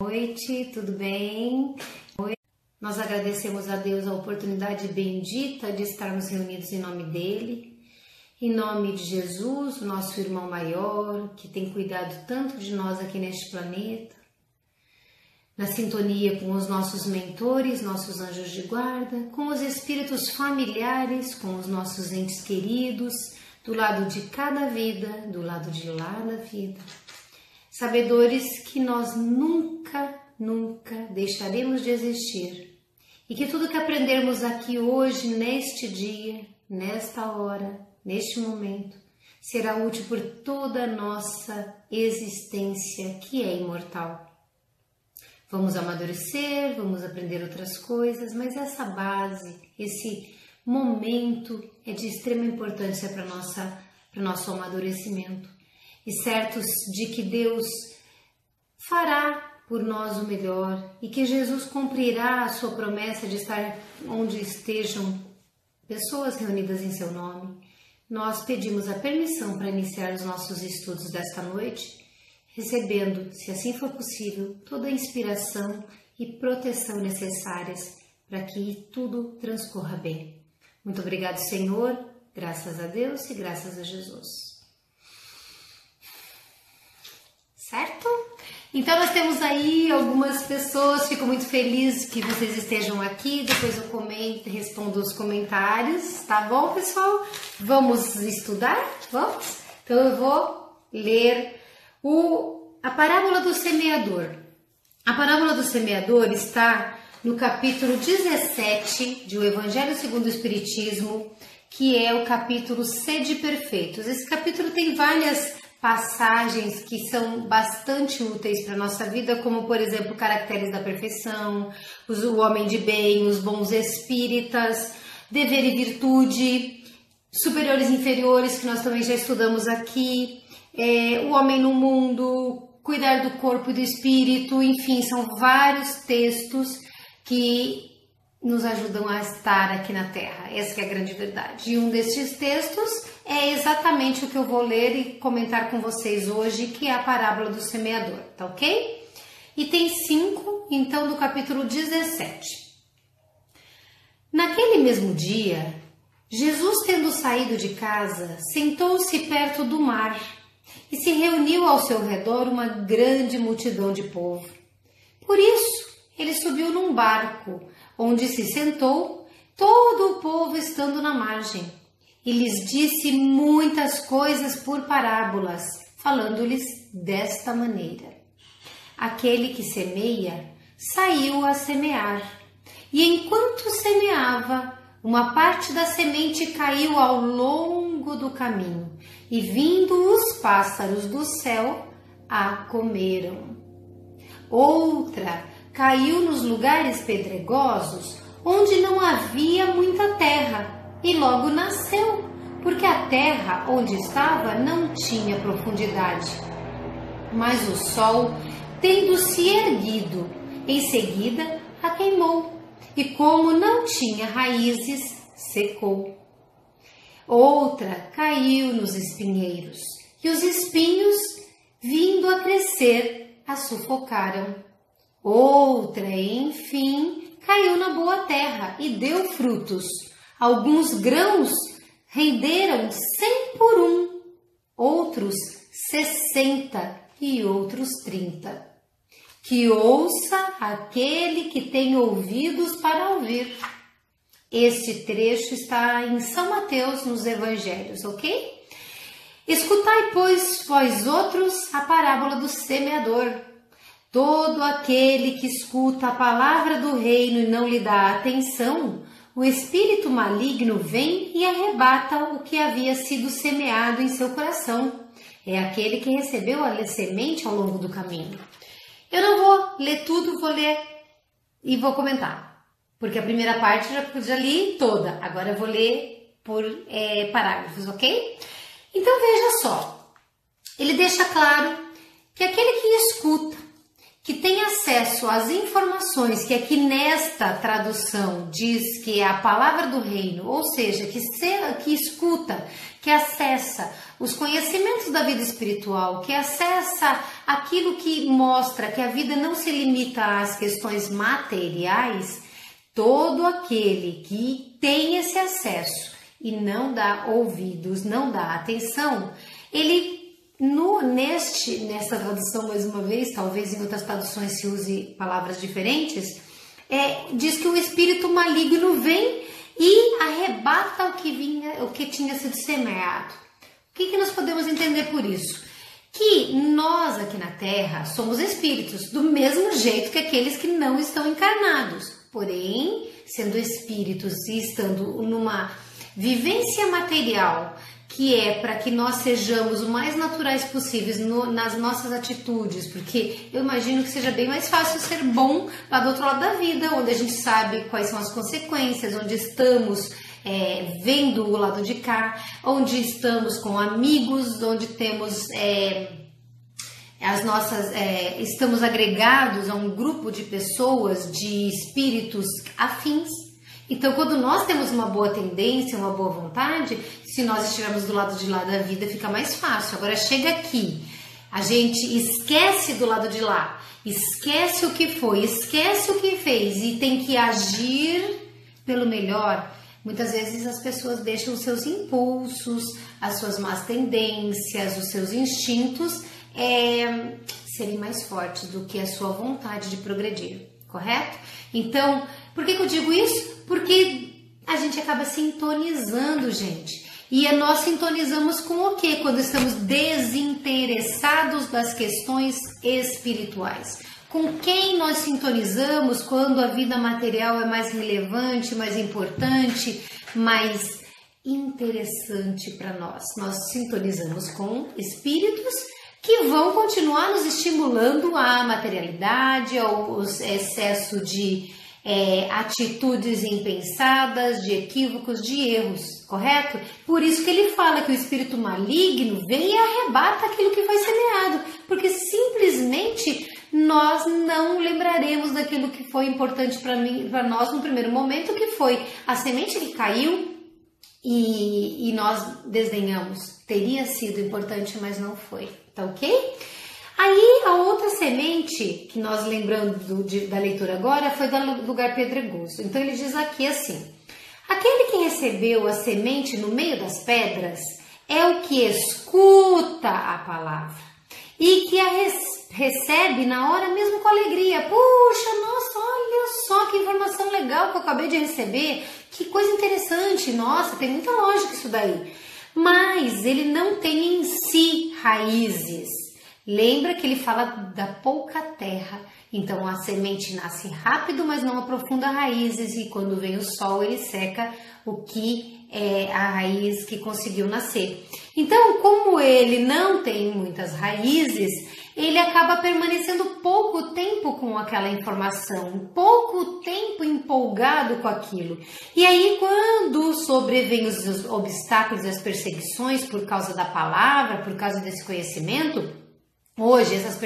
noite, tudo bem? Nós agradecemos a Deus a oportunidade bendita de estarmos reunidos em nome dEle, em nome de Jesus, o nosso irmão maior, que tem cuidado tanto de nós aqui neste planeta, na sintonia com os nossos mentores, nossos anjos de guarda, com os espíritos familiares, com os nossos entes queridos, do lado de cada vida, do lado de lá da vida. Sabedores que nós nunca deixaremos de existir e que tudo que aprendermos aqui hoje, neste dia, nesta hora, neste momento, será útil por toda a nossa existência que é imortal. Vamos amadurecer, vamos aprender outras coisas, mas essa base, esse momento é de extrema importância para o nosso amadurecimento. E certos de que Deus fará por nós o melhor e que Jesus cumprirá a sua promessa de estar onde estejam pessoas reunidas em seu nome, nós pedimos a permissão para iniciar os nossos estudos desta noite, recebendo, se assim for possível, toda a inspiração e proteção necessárias para que tudo transcorra bem. Muito obrigado, Senhor, graças a Deus e graças a Jesus. Certo? Então nós temos aí algumas pessoas, fico muito feliz que vocês estejam aqui, depois eu comento, respondo os comentários, tá bom, pessoal? Vamos estudar? Vamos? Então eu vou ler a parábola do semeador. A parábola do semeador está no capítulo 17 de O Evangelho segundo o Espiritismo, que é o capítulo Sede Perfeitos. Esse capítulo tem várias passagens que são bastante úteis para a nossa vida, como, por exemplo, caracteres da perfeição, o homem de bem, os bons espíritas, dever e virtude, superiores e inferiores, que nós também já estudamos aqui, o homem no mundo, cuidar do corpo e do espírito, enfim, são vários textos que nos ajudam a estar aqui na Terra. Essa é a grande verdade. E um destes textos é exatamente o que eu vou ler e comentar com vocês hoje, que é a parábola do semeador, tá ok? E tem 5, então, do capítulo 17. Naquele mesmo dia, Jesus, tendo saído de casa, sentou-se perto do mar e se reuniu ao seu redor uma grande multidão de povo. Por isso, ele subiu num barco, onde se sentou, todo o povo estando na margem, e lhes disse muitas coisas por parábolas, falando-lhes desta maneira. Aquele que semeia saiu a semear, e enquanto semeava, uma parte da semente caiu ao longo do caminho, e vindo os pássaros do céu, a comeram. Outra caiu nos lugares pedregosos, onde não havia muita terra, e logo nasceu, porque a terra onde estava não tinha profundidade. Mas o sol, tendo se erguido, em seguida a queimou, e como não tinha raízes, secou. Outra caiu nos espinheiros, e os espinhos, vindo a crescer, a sufocaram. Outra, enfim, caiu na boa terra e deu frutos. Alguns grãos renderam 100 por um, outros 60 e outros 30. Que ouça aquele que tem ouvidos para ouvir. Este trecho está em São Mateus, nos Evangelhos, ok? Escutai, pois, vós outros, a parábola do semeador. Todo aquele que escuta a palavra do reino e não lhe dá atenção, o espírito maligno vem e arrebata o que havia sido semeado em seu coração. É aquele que recebeu a semente ao longo do caminho. Eu não vou ler tudo, vou ler e vou comentar, porque a primeira parte já li toda, agora eu vou ler por parágrafos, ok? Então veja só, ele deixa claro que aquele que escuta, que tem acesso às informações que aqui nesta tradução diz que é a palavra do reino, ou seja, que escuta, que acessa os conhecimentos da vida espiritual, que acessa aquilo que mostra que a vida não se limita às questões materiais, todo aquele que tem esse acesso e não dá ouvidos, não dá atenção, ele nessa tradução, mais uma vez, talvez em outras traduções se use palavras diferentes, diz que o espírito maligno vem e arrebata o que tinha sido semeado. O que nós podemos entender por isso? Que nós aqui na Terra somos espíritos, do mesmo jeito que aqueles que não estão encarnados. Porém, sendo espíritos e estando numa vivência material, que é para que nós sejamos o mais naturais possíveis nas nossas atitudes, porque eu imagino que seja bem mais fácil ser bom lá do outro lado da vida, onde a gente sabe quais são as consequências, onde estamos vendo o lado de cá, onde estamos com amigos, onde temos estamos agregados a um grupo de pessoas, de espíritos afins. Então, quando nós temos uma boa tendência, uma boa vontade, se nós estivermos do lado de lá da vida, fica mais fácil. Agora, chega aqui, a gente esquece do lado de lá, esquece o que foi, esquece o que fez e tem que agir pelo melhor. Muitas vezes as pessoas deixam os seus impulsos, as suas más tendências, os seus instintos serem mais fortes do que a sua vontade de progredir, correto? Então, por que eu digo isso? Porque a gente acaba sintonizando, gente. E nós sintonizamos com o quê? Quando estamos desinteressados das questões espirituais. Com quem nós sintonizamos quando a vida material é mais relevante, mais importante, mais interessante para nós? Nós sintonizamos com espíritos que vão continuar nos estimulando à materialidade, ao excesso de atitudes impensadas, de equívocos, de erros, correto? Por isso que ele fala que o espírito maligno vem e arrebata aquilo que foi semeado, porque simplesmente nós não lembraremos daquilo que foi importante para nós no primeiro momento, que foi a semente que caiu e nós desdenhamos. Teria sido importante, mas não foi, tá ok? Aí a outra semente, que nós lembrando da leitura agora, foi do lugar pedregoso. Então ele diz aqui assim: aquele que recebeu a semente no meio das pedras é o que escuta a palavra e que a recebe na hora mesmo com alegria. Puxa, nossa, olha só que informação legal que eu acabei de receber, que coisa interessante, nossa, tem muita lógica isso daí. Mas ele não tem em si raízes. Lembra que ele fala da pouca terra, então a semente nasce rápido, mas não aprofunda raízes, e quando vem o sol ele seca o que é a raiz que conseguiu nascer. Então, como ele não tem muitas raízes, ele acaba permanecendo pouco tempo com aquela informação, pouco tempo empolgado com aquilo. E aí, quando sobrevêm os obstáculos e as perseguições por causa da palavra, por causa desse conhecimento, hoje essas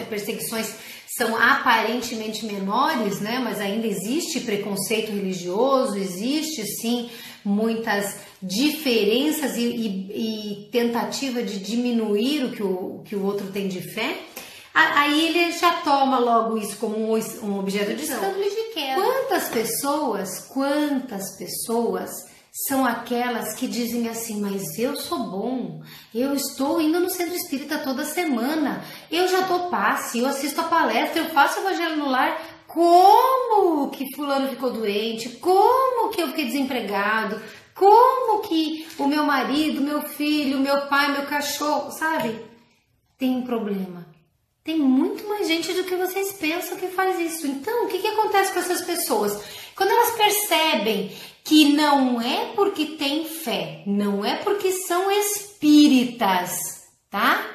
perseguições são aparentemente menores, né? Mas ainda existe preconceito religioso, existe sim muitas diferenças e tentativa de diminuir o que o outro tem de fé. Aí ele já toma logo isso como um objeto de escândalo e de queda. Quantas pessoas são aquelas que dizem assim: mas eu sou bom, eu estou indo no centro espírita toda semana, eu já dou passe, eu assisto a palestra, eu faço evangelho no lar. Como que fulano ficou doente? Como que eu fiquei desempregado? Como que o meu marido, meu filho, meu pai, meu cachorro, sabe? Tem um problema. Tem muito mais gente do que vocês pensam que faz isso. Então, o que acontece com essas pessoas? Quando elas percebem que não é porque têm fé, não é porque são espíritas, tá?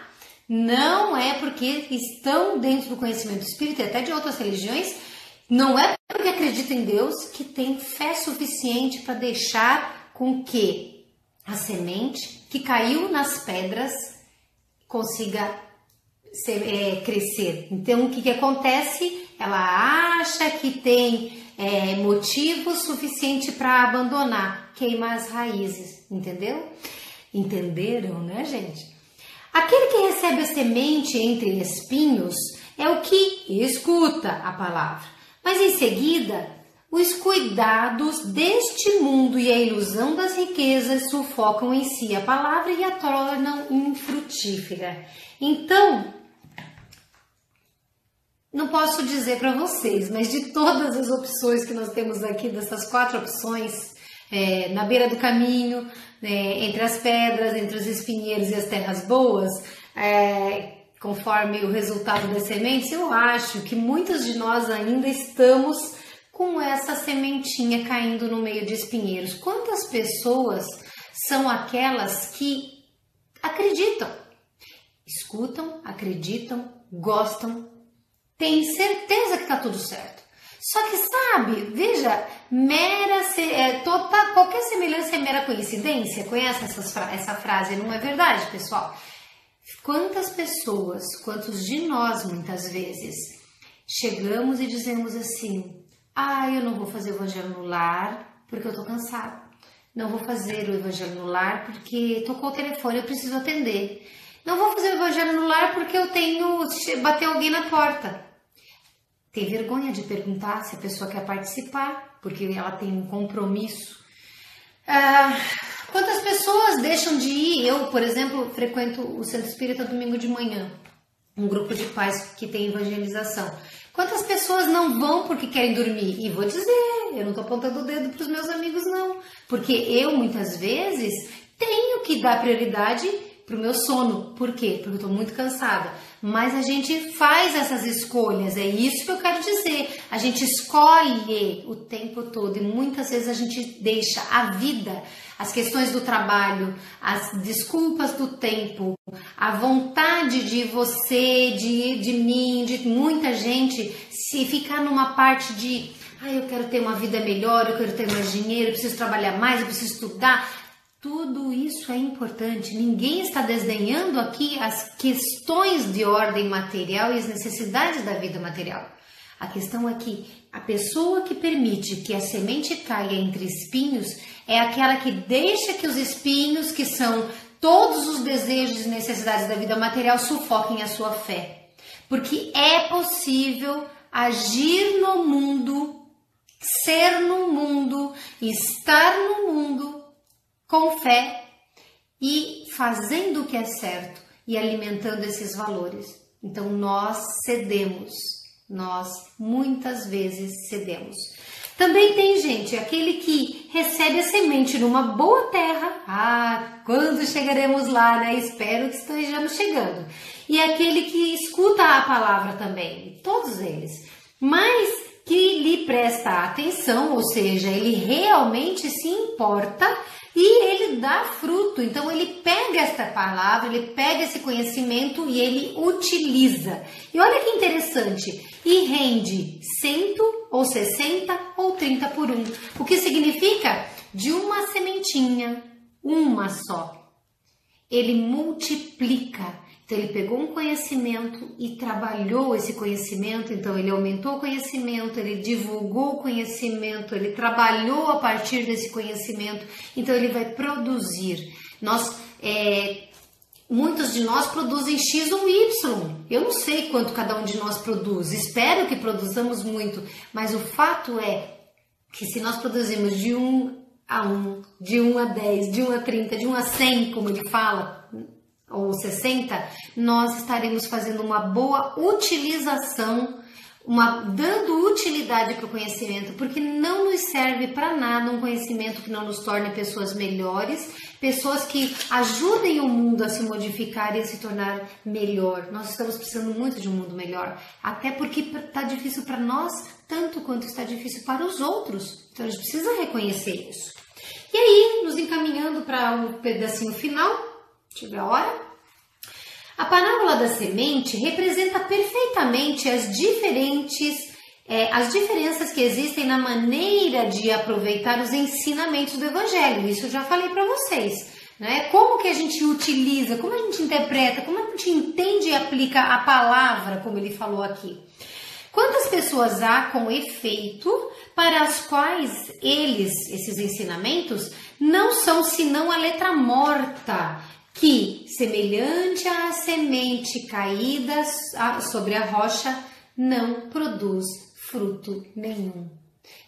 Não é porque estão dentro do conhecimento espírita e até de outras religiões, não é porque acreditam em Deus que tem fé suficiente para deixar com que a semente que caiu nas pedras consiga crescer. Então, o que acontece? Ela acha que tem motivo suficiente para abandonar, queima as raízes, entendeu? Entenderam, né, gente? Aquele que recebe a semente entre espinhos é o que escuta a palavra, mas em seguida os cuidados deste mundo e a ilusão das riquezas sufocam em si a palavra e a tornam infrutífera. Então, não posso dizer para vocês, mas de todas as opções que nós temos aqui, dessas 4 opções, na beira do caminho, entre as pedras, entre os espinheiros e as terras boas, conforme o resultado das sementes, eu acho que muitos de nós ainda estamos com essa sementinha caindo no meio de espinheiros. Quantas pessoas são aquelas que acreditam, escutam, acreditam, gostam, têm certeza que está tudo certo? Só que sabe, veja, qualquer semelhança é mera coincidência. Conhece essa frase? Não é verdade, pessoal? Quantas pessoas, quantos de nós muitas vezes chegamos e dizemos assim: eu não vou fazer o evangelho no lar porque eu tô cansado. Não vou fazer o evangelho no lar porque tocou o telefone, eu preciso atender. Não vou fazer o evangelho no lar porque eu tenho bater alguém na porta. Tem vergonha de perguntar se a pessoa quer participar, porque ela tem um compromisso. Quantas pessoas deixam de ir? Eu, por exemplo, frequento o Centro Espírita domingo de manhã, um grupo de pais que tem evangelização. Quantas pessoas não vão porque querem dormir? E vou dizer, eu não estou apontando o dedo para os meus amigos, não. Porque eu, muitas vezes, tenho que dar prioridade para o meu sono. Por quê? Porque eu estou muito cansada. Mas a gente faz essas escolhas, é isso que eu quero dizer. A gente escolhe o tempo todo e muitas vezes a gente deixa a vida, as questões do trabalho, as desculpas do tempo, a vontade de você, de mim, de muita gente, se ficar numa parte de eu quero ter uma vida melhor, eu quero ter mais dinheiro, eu preciso trabalhar mais, eu preciso estudar. Tudo isso é importante, ninguém está desdenhando aqui as questões de ordem material e as necessidades da vida material. A questão é que a pessoa que permite que a semente caia entre espinhos é aquela que deixa que os espinhos, que são todos os desejos e necessidades da vida material, sufoquem a sua fé. Porque é possível agir no mundo, ser no mundo, estar no mundo com fé e fazendo o que é certo e alimentando esses valores. Então nós cedemos, nós muitas vezes cedemos. Também tem gente, aquele que recebe a semente numa boa terra. Quando chegaremos lá, né? Espero que estejamos chegando. E aquele que escuta a palavra também, todos eles. Mas que lhe presta atenção, ou seja, ele realmente se importa e ele dá fruto. Então ele pega esta palavra, ele pega esse conhecimento e ele utiliza. E olha que interessante, e rende 100 ou 60 ou 30 por 1. O que significa? De uma sementinha, uma só, ele multiplica. Então ele pegou um conhecimento e trabalhou esse conhecimento, então ele aumentou o conhecimento, ele divulgou o conhecimento, ele trabalhou a partir desse conhecimento, então ele vai produzir. Muitos de nós produzem X ou Y, eu não sei quanto cada um de nós produz, espero que produzamos muito, mas o fato é que se nós produzimos de 1 a 1, de 1 a 10, de 1 a 30, de 1 a 100, como ele fala, ou 60, nós estaremos fazendo uma boa utilização, dando utilidade para o conhecimento, porque não nos serve para nada um conhecimento que não nos torne pessoas melhores, pessoas que ajudem o mundo a se modificar e a se tornar melhor. Nós estamos precisando muito de um mundo melhor, até porque está difícil para nós, tanto quanto está difícil para os outros. Então a gente precisa reconhecer isso. E aí, nos encaminhando para o pedacinho final, tive a hora. A parábola da semente representa perfeitamente as diferenças que existem na maneira de aproveitar os ensinamentos do Evangelho. Isso eu já falei para vocês, né? Como que a gente utiliza, como a gente interpreta, como a gente entende e aplica a palavra, como ele falou aqui. Quantas pessoas há com efeito para as quais esses ensinamentos, não são senão a letra morta, que, semelhante à semente caída sobre a rocha, não produz fruto nenhum.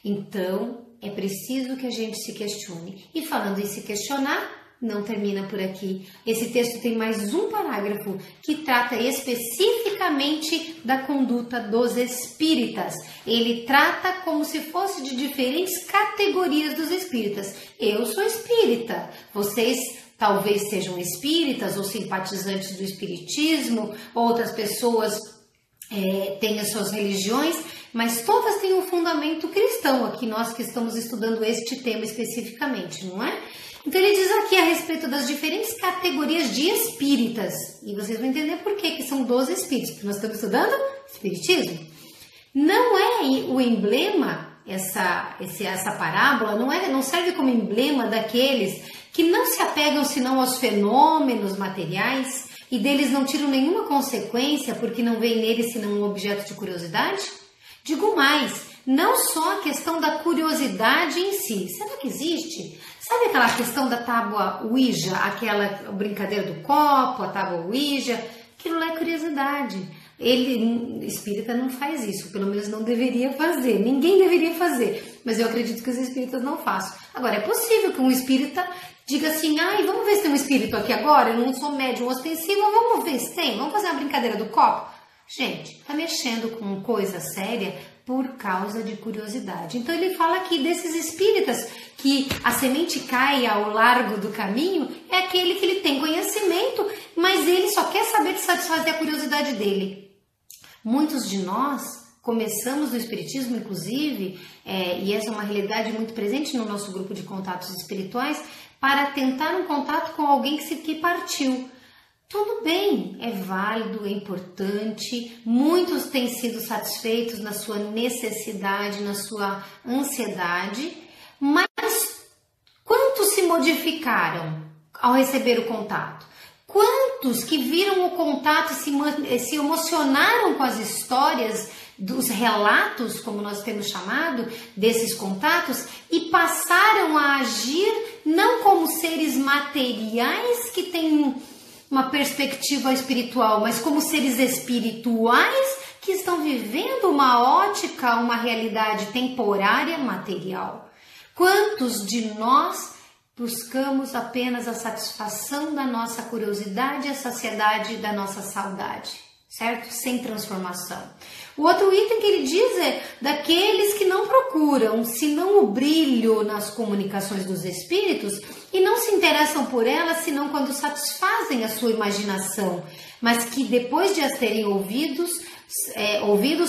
Então, é preciso que a gente se questione. E falando em se questionar, não termina por aqui. Esse texto tem mais um parágrafo que trata especificamente da conduta dos espíritas. Ele trata como se fosse de diferentes categorias dos espíritas. Eu sou espírita, vocês talvez sejam espíritas ou simpatizantes do espiritismo, outras pessoas têm as suas religiões, mas todas têm um fundamento cristão, aqui nós que estamos estudando este tema especificamente, não é? Então ele diz aqui a respeito das diferentes categorias de espíritas, e vocês vão entender por que são 12 espíritos, porque nós estamos estudando espiritismo. Não é o emblema, essa parábola, não serve como emblema daqueles que não se apegam senão aos fenômenos materiais e deles não tiram nenhuma consequência porque não veem neles senão um objeto de curiosidade? Digo mais, não só a questão da curiosidade em si. Será que existe? Sabe aquela questão da tábua Ouija, aquela brincadeira do copo, a tábua Ouija? Aquilo lá é curiosidade. Espírita não faz isso, pelo menos não deveria fazer. Ninguém deveria fazer, mas eu acredito que os espíritas não façam. Agora, é possível que um espírita diga assim, vamos ver se tem um espírito aqui agora, eu não sou médium ostensivo, vamos ver se tem, vamos fazer uma brincadeira do copo? Gente, tá mexendo com coisa séria por causa de curiosidade. Então ele fala aqui desses espíritas que a semente cai ao largo do caminho, é aquele que ele tem conhecimento, mas ele só quer saber de satisfazer a curiosidade dele. Muitos de nós começamos no espiritismo, inclusive, e essa é uma realidade muito presente no nosso grupo de contatos espirituais, para tentar um contato com alguém que partiu. Tudo bem, é válido, é importante, muitos têm sido satisfeitos na sua necessidade, na sua ansiedade, mas quantos se modificaram ao receber o contato? Quantos que viram o contato e se emocionaram com as histórias, dos relatos, como nós temos chamado, desses contatos, e passaram a agir não como seres materiais que têm uma perspectiva espiritual, mas como seres espirituais que estão vivendo uma ótica, uma realidade temporária material. Quantos de nós buscamos apenas a satisfação da nossa curiosidade e a saciedade da nossa saudade, certo? Sem transformação. O outro item que ele diz é daqueles que não procuram, senão o brilho nas comunicações dos espíritos e não se interessam por elas, senão quando satisfazem a sua imaginação, mas que depois de as terem ouvidos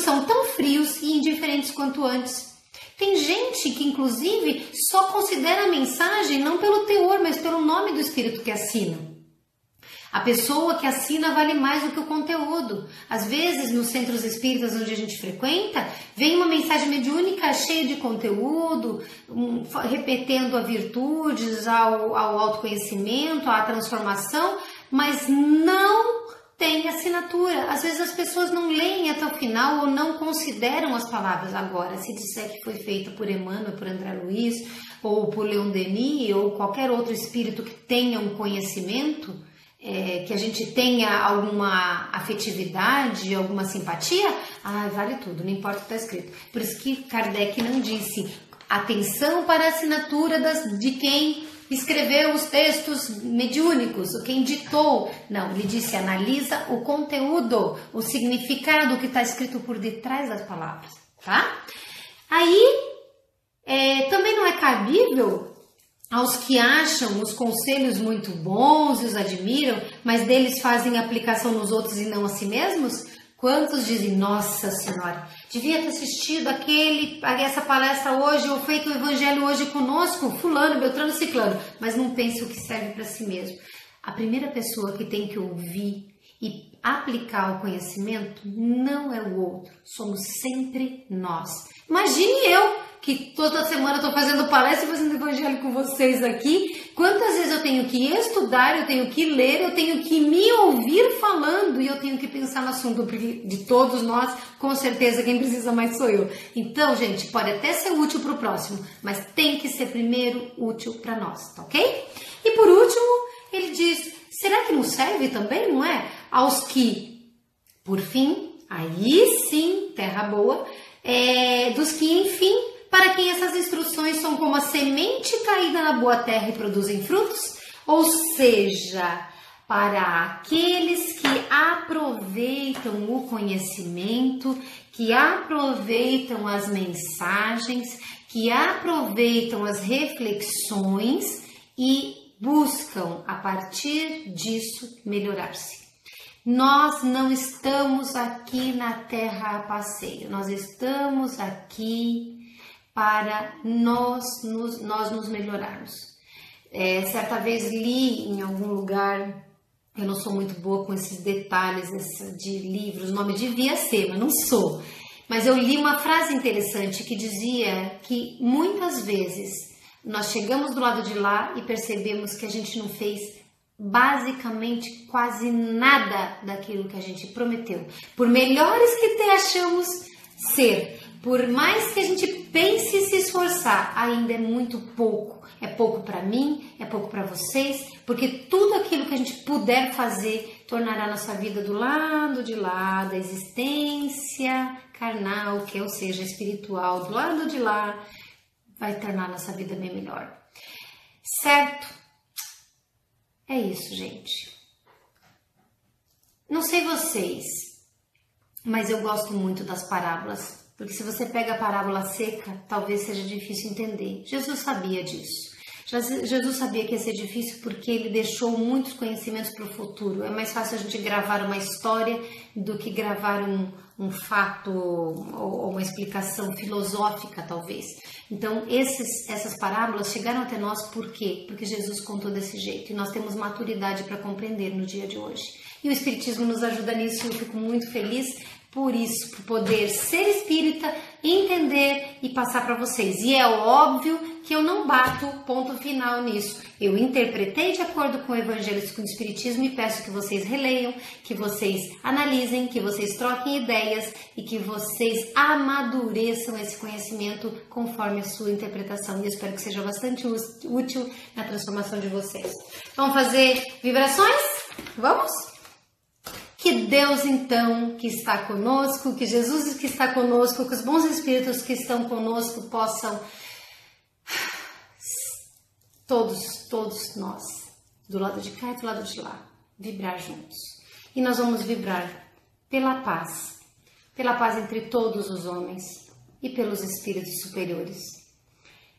são tão frios e indiferentes quanto antes. Tem gente que, inclusive, só considera a mensagem não pelo teor, mas pelo nome do espírito que assina. A pessoa que assina vale mais do que o conteúdo. Às vezes, nos centros espíritas onde a gente frequenta, vem uma mensagem mediúnica cheia de conteúdo, repetindo a virtudes, ao autoconhecimento, à transformação, mas não tem assinatura. Às vezes as pessoas não leem até o final ou não consideram as palavras. Agora, se disser que foi feita por Emmanuel, por André Luiz, ou por Leon Denis, ou qualquer outro espírito que tenha um conhecimento, que a gente tenha alguma afetividade, alguma simpatia, vale tudo, não importa o que está escrito. Por isso que Kardec não disse atenção para a assinatura de quem escreveu os textos mediúnicos, ou quem ditou. Não, ele disse analisa o conteúdo, o significado que está escrito por detrás das palavras, tá? Aí, também não é cabível aos que acham os conselhos muito bons e os admiram, mas deles fazem aplicação nos outros e não a si mesmos? Quantos dizem, nossa senhora, devia ter assistido essa palestra hoje, ou feito o evangelho hoje conosco, fulano, beltrano, ciclano, mas não pense o que serve para si mesmo. A primeira pessoa que tem que ouvir e aplicar o conhecimento não é o outro, somos sempre nós. Imagine eu, que toda semana estou fazendo palestra e fazendo evangelho com vocês aqui. Quantas vezes eu tenho que estudar, eu tenho que ler, eu tenho que me ouvir falando e eu tenho que pensar no assunto de todos nós. Com certeza quem precisa mais sou eu. Então, gente, pode até ser útil para o próximo, mas tem que ser primeiro útil para nós, tá ok? E por último, ele diz, será que não serve também, não é? Aos que, por fim, aí sim, terra boa, dos que, enfim, para quem essas instruções são como a semente caída na boa terra e produzem frutos, ou seja, para aqueles que aproveitam o conhecimento, que aproveitam as mensagens, que aproveitam as reflexões e buscam, a partir disso, melhorar-se. Nós não estamos aqui na terra a passeio, nós estamos aqui para nós nos melhorarmos. Certa vez li em algum lugar, eu não sou muito boa com esses detalhes de livros, o nome devia ser, mas não sou. Mas eu li uma frase interessante que dizia que muitas vezes nós chegamos do lado de lá e percebemos que a gente não fez basicamente quase nada daquilo que a gente prometeu. Por melhores que achamos ser, por mais que a gente pense e se esforçar, ainda é muito pouco. É pouco para mim, é pouco para vocês, porque tudo aquilo que a gente puder fazer tornará a nossa vida do lado de lá, da existência carnal, que ou seja, espiritual, do lado de lá, vai tornar a nossa vida bem melhor. Certo? É isso, gente. Não sei vocês, mas eu gosto muito das parábolas. Porque se você pega a parábola seca, talvez seja difícil entender. Jesus sabia disso. Jesus sabia que ia ser difícil porque ele deixou muitos conhecimentos para o futuro. É mais fácil a gente gravar uma história do que gravar um fato ou uma explicação filosófica, talvez. Então, essas parábolas chegaram até nós por quê? Porque Jesus contou desse jeito. E nós temos maturidade para compreender no dia de hoje. E o Espiritismo nos ajuda nisso e eu fico muito feliz por isso, por poder ser espírita, entender e passar para vocês. E é óbvio que eu não bato ponto final nisso. Eu interpretei de acordo com o Evangelho e com o Espiritismo e peço que vocês releiam, que vocês analisem, que vocês troquem ideias e que vocês amadureçam esse conhecimento conforme a sua interpretação. E eu espero que seja bastante útil na transformação de vocês. Vamos fazer vibrações? Vamos? Que Deus, então, que está conosco, que Jesus que está conosco, que os bons espíritos que estão conosco possam, todos nós, do lado de cá e do lado de lá, vibrar juntos. E nós vamos vibrar pela paz entre todos os homens e pelos espíritos superiores,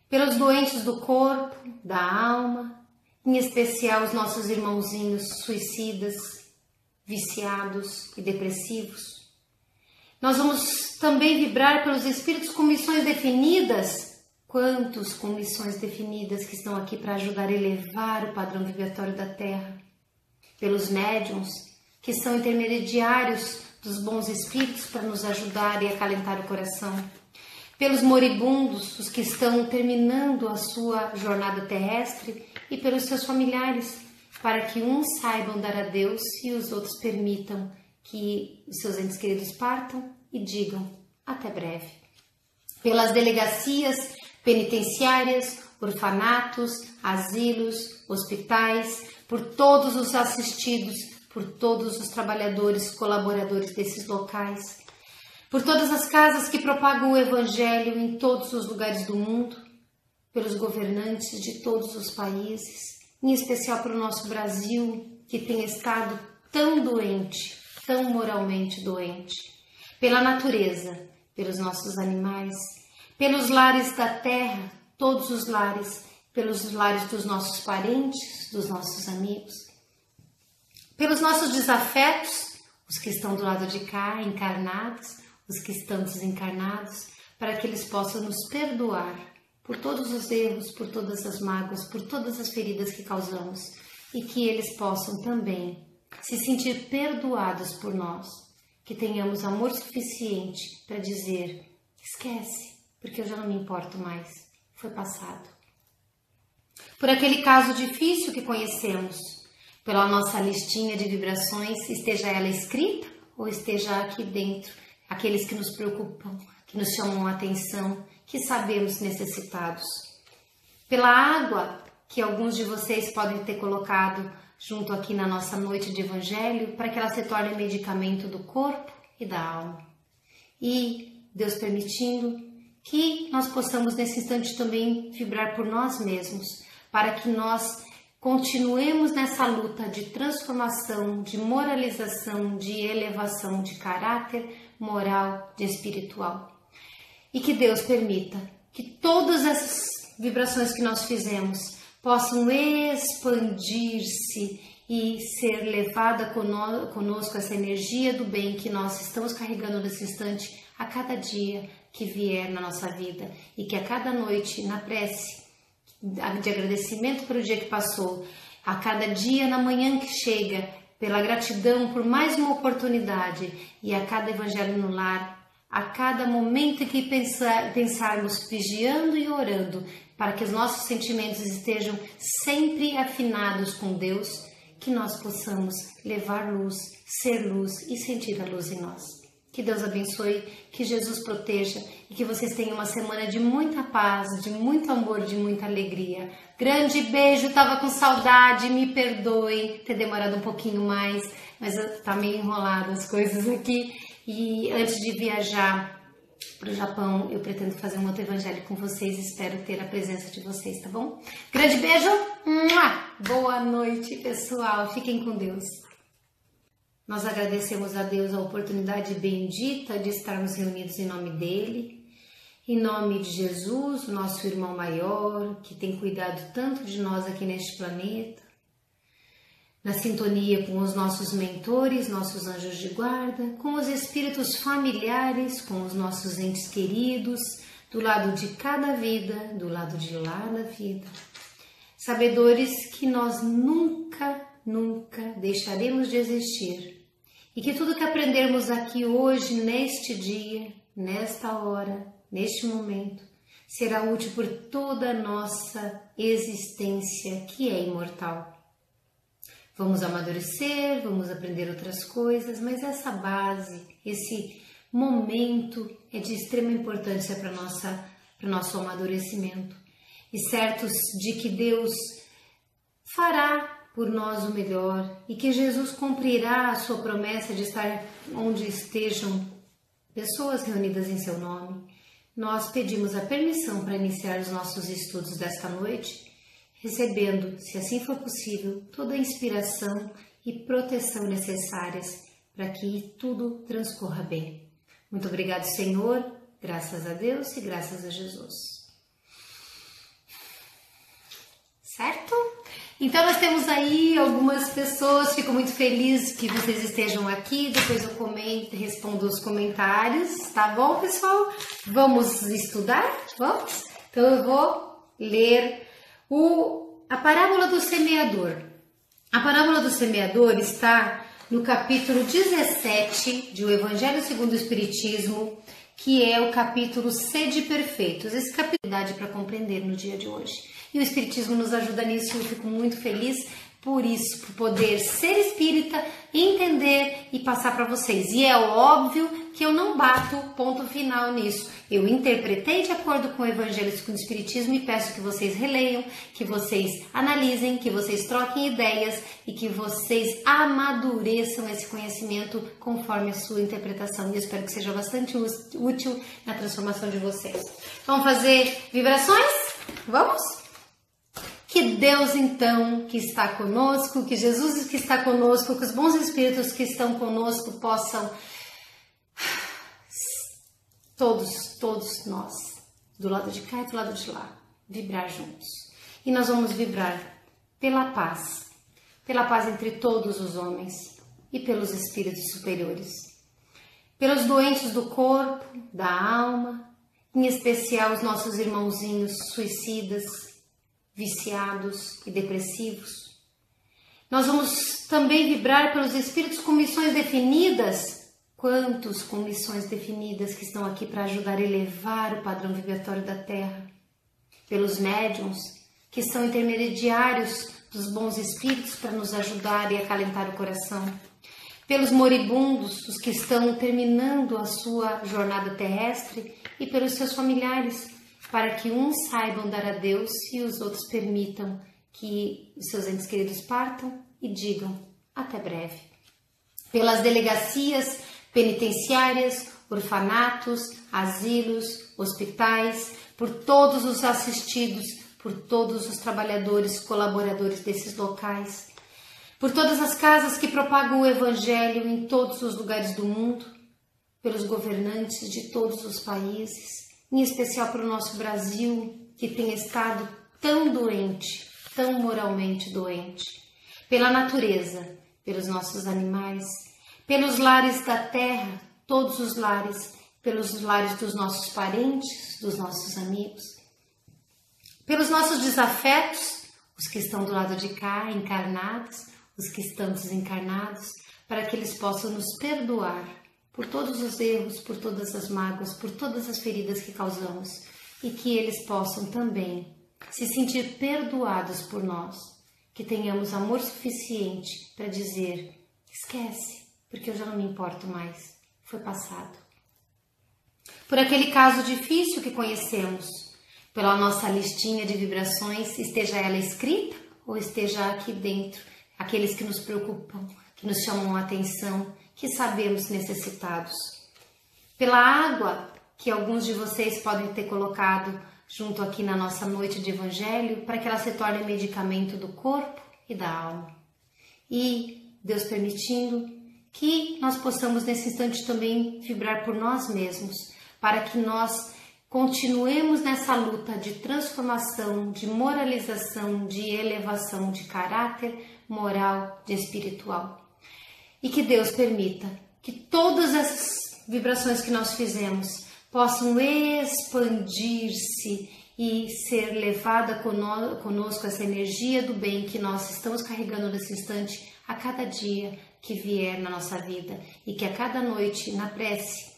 pelos doentes do corpo, da alma, em especial os nossos irmãozinhos suicidas, viciados e depressivos. Nós vamos também vibrar pelos espíritos com missões definidas. Quantos com missões definidas que estão aqui para ajudar a elevar o padrão vibratório da Terra. Pelos médiuns que são intermediários dos bons espíritos para nos ajudar e acalentar o coração. Pelos moribundos, os que estão terminando a sua jornada terrestre e pelos seus familiares, para que uns saibam dar a Deus e os outros permitam que os seus entes queridos partam e digam até breve. Pelas delegacias penitenciárias, orfanatos, asilos, hospitais, por todos os assistidos, por todos os trabalhadores, colaboradores desses locais, por todas as casas que propagam o Evangelho em todos os lugares do mundo, pelos governantes de todos os países, em especial para o nosso Brasil, que tem estado tão doente, tão moralmente doente, pela natureza, pelos nossos animais, pelos lares da terra, todos os lares, pelos lares dos nossos parentes, dos nossos amigos, pelos nossos desafetos, os que estão do lado de cá, encarnados, os que estão desencarnados, para que eles possam nos perdoar por todos os erros, por todas as mágoas, por todas as feridas que causamos e que eles possam também se sentir perdoados por nós, que tenhamos amor suficiente para dizer, esquece, porque eu já não me importo mais, foi passado. Por aquele caso difícil que conhecemos, pela nossa listinha de vibrações, esteja ela escrita ou esteja aqui dentro, aqueles que nos preocupam, que nos chamam a atenção, que sabemos necessitados. Pela água que alguns de vocês podem ter colocado junto aqui na nossa noite de Evangelho, para que ela se torne medicamento do corpo e da alma. E, Deus permitindo, que nós possamos nesse instante também vibrar por nós mesmos, para que nós continuemos nessa luta de transformação, de moralização, de elevação de caráter moral, de espiritual. E que Deus permita que todas essas vibrações que nós fizemos possam expandir-se e ser levada conosco essa energia do bem que nós estamos carregando nesse instante a cada dia que vier na nossa vida, e que a cada noite na prece de agradecimento pelo dia que passou, a cada dia na manhã que chega, pela gratidão por mais uma oportunidade, e a cada evangelho no lar, a cada momento em que pensarmos vigiando e orando, para que os nossos sentimentos estejam sempre afinados com Deus, que nós possamos levar luz, ser luz e sentir a luz em nós. Que Deus abençoe, que Jesus proteja e que vocês tenham uma semana de muita paz, de muito amor, de muita alegria. Grande beijo, estava com saudade, me perdoem ter demorado um pouquinho mais, mas tá meio enrolado as coisas aqui. E antes de viajar para o Japão, eu pretendo fazer um outro evangelho com vocês, espero ter a presença de vocês, tá bom? Grande beijo, boa noite pessoal, fiquem com Deus. Nós agradecemos a Deus a oportunidade bendita de estarmos reunidos em nome dEle, em nome de Jesus, o nosso irmão maior, que tem cuidado tanto de nós aqui neste planeta, na sintonia com os nossos mentores, nossos anjos de guarda, com os espíritos familiares, com os nossos entes queridos, do lado de cada vida, do lado de lá da vida. Sabedores que nós nunca deixaremos de existir. E que tudo que aprendermos aqui hoje, neste dia, nesta hora, neste momento, será útil por toda a nossa existência, que é imortal. Vamos amadurecer, vamos aprender outras coisas, mas essa base, esse momento é de extrema importância para o nosso amadurecimento. E certos de que Deus fará por nós o melhor e que Jesus cumprirá a sua promessa de estar onde estejam pessoas reunidas em seu nome, nós pedimos a permissão para iniciar os nossos estudos desta noite, recebendo, se assim for possível, toda a inspiração e proteção necessárias para que tudo transcorra bem. Muito obrigado, Senhor, graças a Deus e graças a Jesus. Certo? Então nós temos aí algumas pessoas, fico muito feliz que vocês estejam aqui, depois eu comento, respondo os comentários, tá bom, pessoal? Vamos estudar? Vamos? Então eu vou ler a parábola do semeador. A parábola do semeador está no capítulo 17 de O Evangelho segundo o Espiritismo, que é o capítulo Sede Perfeitos. Esse capítulo é para compreender no dia de hoje. E o Espiritismo nos ajuda nisso e eu fico muito feliz por isso, por poder ser espírita, entender e passar para vocês. E é óbvio que eu não bato ponto final nisso. Eu interpretei de acordo com o Evangelho segundo o Espiritismo e peço que vocês releiam, que vocês analisem, que vocês troquem ideias e que vocês amadureçam esse conhecimento conforme a sua interpretação. E eu espero que seja bastante útil na transformação de vocês. Vamos fazer vibrações? Vamos? Que Deus, então, que está conosco, que Jesus que está conosco, que os bons espíritos que estão conosco possam, todos nós, do lado de cá e do lado de lá, vibrar juntos. E nós vamos vibrar pela paz entre todos os homens e pelos espíritos superiores, pelos doentes do corpo, da alma, em especial os nossos irmãozinhos suicidas, viciados e depressivos. Nós vamos também vibrar pelos espíritos com missões definidas. Quantos com missões definidas que estão aqui para ajudar a elevar o padrão vibratório da Terra. Pelos médiuns, que são intermediários dos bons espíritos para nos ajudar e acalentar o coração. Pelos moribundos, os que estão terminando a sua jornada terrestre, e pelos seus familiares, para que uns saibam dar a Deus e os outros permitam que os seus entes queridos partam e digam até breve. Pelas delegacias penitenciárias, orfanatos, asilos, hospitais, por todos os assistidos, por todos os trabalhadores, colaboradores desses locais, por todas as casas que propagam o Evangelho em todos os lugares do mundo, pelos governantes de todos os países, em especial para o nosso Brasil, que tem estado tão doente, tão moralmente doente, pela natureza, pelos nossos animais, pelos lares da terra, todos os lares, pelos lares dos nossos parentes, dos nossos amigos, pelos nossos desafetos, os que estão do lado de cá, encarnados, os que estão desencarnados, para que eles possam nos perdoar por todos os erros, por todas as mágoas, por todas as feridas que causamos, e que eles possam também se sentir perdoados por nós, que tenhamos amor suficiente para dizer: esquece, porque eu já não me importo mais, foi passado. Por aquele caso difícil que conhecemos, pela nossa listinha de vibrações, esteja ela escrita ou esteja aqui dentro, aqueles que nos preocupam, que nos chamam a atenção, que sabemos necessitados. Pela água que alguns de vocês podem ter colocado junto aqui na nossa noite de Evangelho, para que ela se torne medicamento do corpo e da alma. E, Deus permitindo, que nós possamos nesse instante também vibrar por nós mesmos, para que nós continuemos nessa luta de transformação, de moralização, de elevação de caráter moral, de espiritual. E que Deus permita que todas essas vibrações que nós fizemos possam expandir-se e ser levada conosco essa energia do bem que nós estamos carregando nesse instante a cada dia que vier na nossa vida, e que a cada noite na prece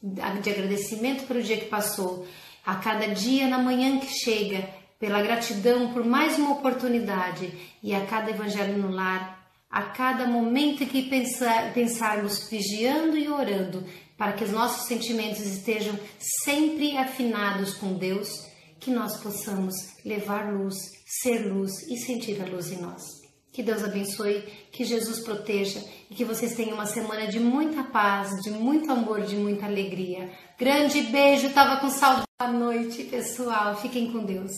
de agradecimento pelo dia que passou, a cada dia na manhã que chega, pela gratidão por mais uma oportunidade, e a cada evangelho no lar, a cada momento em que pensarmos vigiando e orando, para que os nossos sentimentos estejam sempre afinados com Deus, que nós possamos levar luz, ser luz e sentir a luz em nós. Que Deus abençoe, que Jesus proteja e que vocês tenham uma semana de muita paz, de muito amor, de muita alegria. Grande beijo, tava com saudade. Boa noite, pessoal. Fiquem com Deus.